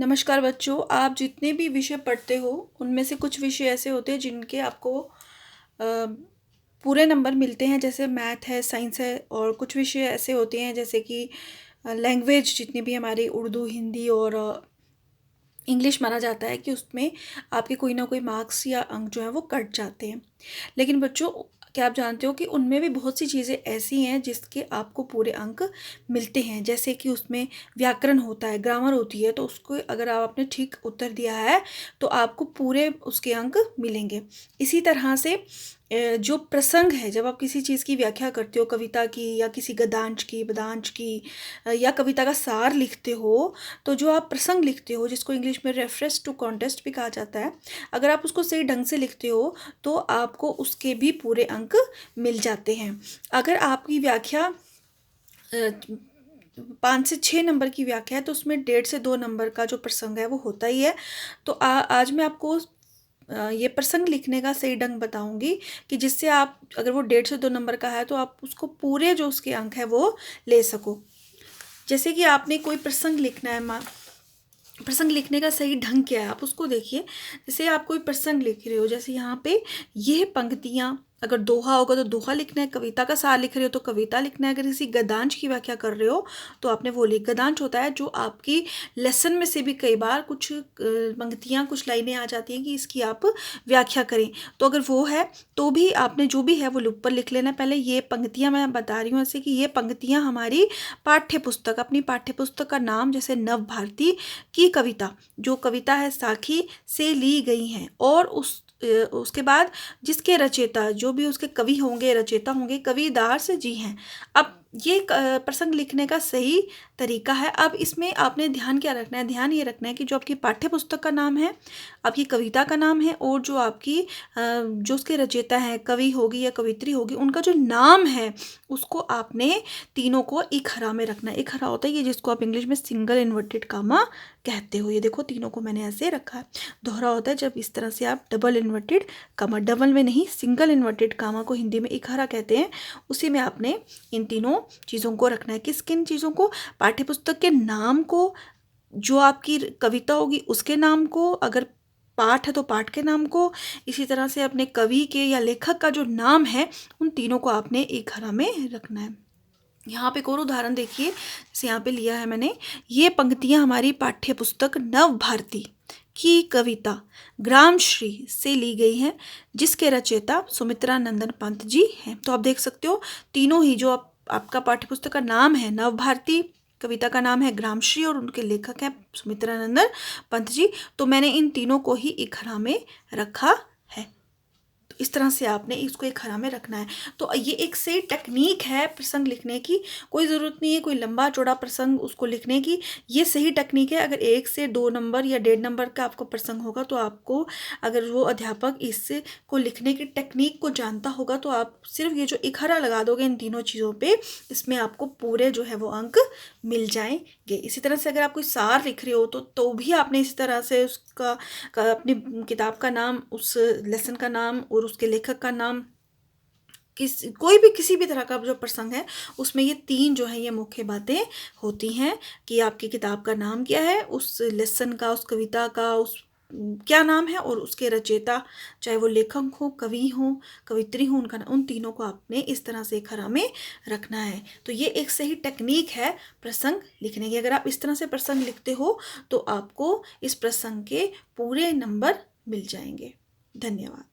नमस्कार बच्चों, आप जितने भी विषय पढ़ते हो उनमें से कुछ विषय ऐसे होते हैं जिनके आपको पूरे नंबर मिलते हैं, जैसे मैथ है, साइंस है। और कुछ विषय ऐसे होते हैं जैसे कि लैंग्वेज, जितनी भी हमारी उर्दू, हिंदी और इंग्लिश माना जाता है कि उसमें आपके कोई ना कोई मार्क्स या अंक जो है वो कट जाते हैं। लेकिन बच्चों, क्या आप जानते हो कि उनमें भी बहुत सी चीज़ें ऐसी हैं जिसके आपको पूरे अंक मिलते हैं। जैसे कि उसमें व्याकरण होता है, ग्रामर होती है, तो उसको अगर आपने ठीक उत्तर दिया है तो आपको पूरे उसके अंक मिलेंगे। इसी तरह से जो प्रसंग है, जब आप किसी चीज़ की व्याख्या करते हो, कविता की या किसी गद्यांश की, पद्यांश की, या कविता का सार लिखते हो, तो जो आप प्रसंग लिखते हो, जिसको इंग्लिश में रेफरेंस टू कॉन्टेक्स्ट भी कहा जाता है, अगर आप उसको सही ढंग से लिखते हो तो आपको उसके भी पूरे अंक मिल जाते हैं। अगर आपकी व्याख्या 5 से 6 नंबर की व्याख्या है तो उसमें 1.5 से 2 नंबर का जो प्रसंग है वो होता ही है। तो आज मैं आपको ये प्रसंग लिखने का सही ढंग बताऊंगी कि जिससे आप, अगर वो 1.5 से 2 नंबर का है, तो आप उसको पूरे जो उसके अंक है वो ले सको। जैसे कि आपने कोई प्रसंग लिखना है, प्रसंग लिखने का सही ढंग क्या है आप उसको देखिए। जैसे आप कोई प्रसंग लिख रहे हो, जैसे यहाँ पे ये पंक्तियाँ, अगर दोहा होगा तो दोहा लिखना है, कविता का सार लिख रहे हो तो कविता लिखना है, अगर किसी गद्यांश की व्याख्या कर रहे हो तो आपने वो लिख। गद्यांश होता है जो आपकी लेसन में से भी कई बार कुछ पंक्तियाँ, कुछ लाइनें आ जाती हैं कि इसकी आप व्याख्या करें, तो अगर वो है तो भी आपने जो भी है वो ऊपर लिख लेना। पहले ये पंक्तियाँ मैं बता रही हूँ, ऐसे कि ये पंक्तियाँ हमारी पाठ्य पुस्तक, अपनी पाठ्य पुस्तक का नाम, जैसे नव भारती की कविता, जो कविता है साखी से ली गई हैं, और उसके बाद जिसके रचयिता, जो भी उसके कवि होंगे, रचयिता होंगे, कविदास जी हैं। अब ये प्रसंग लिखने का सही तरीका है। अब इसमें आपने ध्यान क्या रखना है? ध्यान ये रखना है कि जो आपकी पाठ्य पुस्तक का नाम है, आपकी कविता का नाम है, और जो आपकी जो उसके रचयिता हैं, कवि होगी या कवित्री होगी, उनका जो नाम है उसको आपने तीनों को एक हरा में रखना है। एक हरा होता है ये, जिसको आप इंग्लिश में सिंगल इन्वर्टेड कामा कहते हो। ये देखो, तीनों को मैंने ऐसे रखा है। दोहरा होता है जब इस तरह से आप डबल इन्वर्टेड कामा, डबल में नहीं, सिंगल इन्वर्टेड कामा को हिंदी में इकहरा कहते हैं, उसी में आपने इन तीनों चीज़ों को रखना है। किस किन चीज़ों को? पाठ्यपुस्तक के नाम को, जो आपकी कविता होगी उसके नाम को, अगर पाठ है तो पाठ के नाम को, इसी तरह से अपने कवि के या लेखक का जो नाम है, उन तीनों को आपने एक हरा में रखना है। यहाँ पे एक और उदाहरण देखिए, जैसे यहाँ पे लिया है मैंने, ये पंक्तियाँ हमारी पाठ्य पुस्तक नव भारती की कविता ग्रामश्री से ली गई हैं, जिसके रचयिता सुमित्रा नंदन पंत जी हैं। तो आप देख सकते हो, तीनों ही जो आपका पाठ्य पुस्तक का नाम है नव भारती, कविता का नाम है ग्रामश्री, और उनके लेखक हैं सुमित्रा नंदन पंत जी। तो मैंने इन तीनों को ही एक हरा में रखा है। इस तरह से आपने इसको एक हरा में रखना है। तो ये एक सही टेक्निक है प्रसंग लिखने की। कोई ज़रूरत नहीं है कोई लंबा चौड़ा प्रसंग उसको लिखने की, ये सही टेक्निक है। अगर 1 से 2 नंबर या 1.5 नंबर का आपको प्रसंग होगा, तो आपको, अगर वो अध्यापक इससे को लिखने की टेक्निक को जानता होगा, तो आप सिर्फ ये जो एक हरा लगा दोगे इन तीनों चीज़ों पे, इसमें आपको पूरे जो है वो अंक मिल जाएंगे। इसी तरह से अगर आप कोई सार लिख रहे हो तो भी आपने इसी तरह से उसका अपनी किताब का नाम, उस लेसन का नाम और उसके लेखक का नाम, कोई भी किसी भी तरह का जो प्रसंग है, उसमें ये तीन जो है ये मुख्य बातें होती हैं कि आपकी किताब का नाम क्या है, उस लेसन का, उस कविता का, उस क्या नाम है, और उसके रचयिता, चाहे वो लेखक हो, कवि हो, कवित्री हो, उनका, उन तीनों को आपने इस तरह से एक हरा में रखना है। तो ये एक सही टेक्निक है प्रसंग लिखने की। अगर आप इस तरह से प्रसंग लिखते हो तो आपको इस प्रसंग के पूरे नंबर मिल जाएंगे। धन्यवाद।